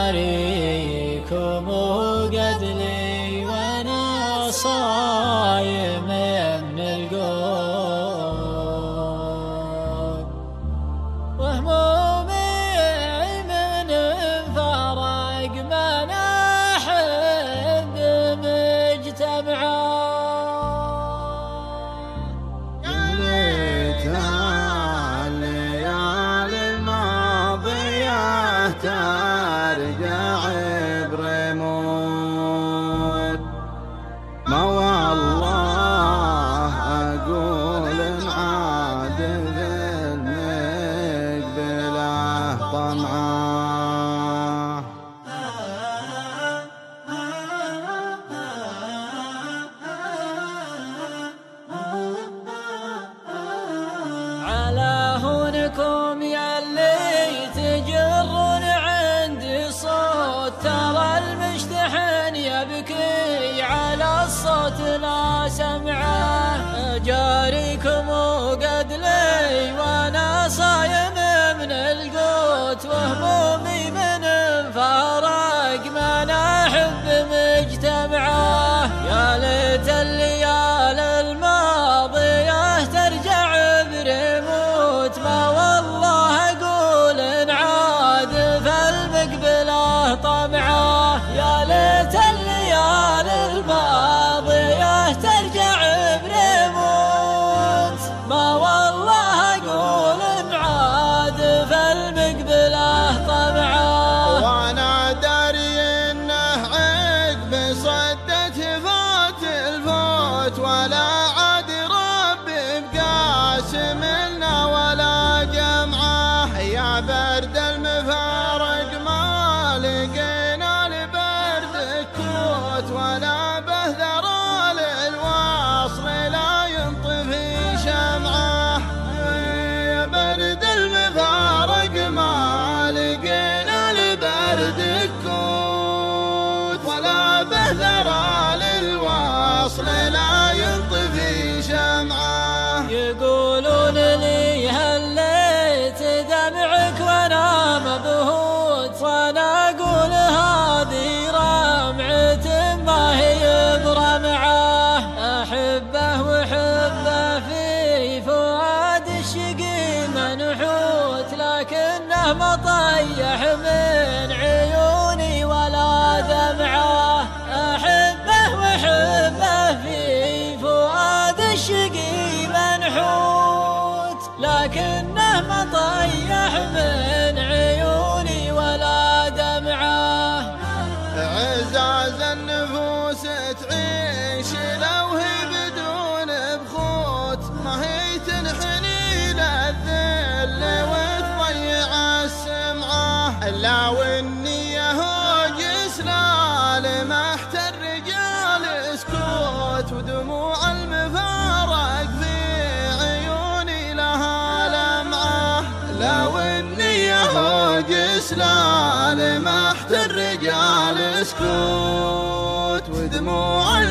أجاريكم وقتلي وأنا صايم من القوت، وهمومي من فرق من أحب مجتمعا. ترجع بريموت، ما والله أقول عاد المقبله طمعه. على هونكم ياللي تجرون عندي صوت، ترى المشتحن يبكي على الصوت لا سمعه. أجاريكم وقتلي وانا صايم من القوت، وهمومي من فارق من احب مجتمعه. يا ليت الليالي الماضيه ترجع بريموت، ما والله اقول انعاد فالمقبله طمعه. يا ليت الليالي الماضيه ترجع بريموت، ما والله اقول انعاد فالمقبله طمعه. وانا داري انه عقب صدت فات الفوت، ولا عاد ربي بقاسم لنا ولا جمعه. يا برد المفارق ما لقينا لبرد الكوت، ولا بهذر للواصل لا ينطفي شمعه. يا برد المفارق ما لقينا لبرد الكوت، ولا بهذر للواصل لا ينطفي شمعه. يقولون لي هليت دمعك وانا مبهوت، وانا اقول هذه رمعة ما هي برمعه. احبه وحبه في فؤاد الشقي منحوت، لكنه مطيح من عيوني ولا دمعه. احبه وحبه في فؤاد الشقي منحوت، لكنه مطيح من عيوني ولا دمعه. عزاز النفوس تعيش لو هي بدون بخوت، ما هي تنحني للذل وتضيع السمعه. لا والنية هو جسنا لمحت الرجال سكوت، ودموع المفارق في عيوني لها لمعه. لا والنية هو جسنا لمحت الرجال سكوت، ودموع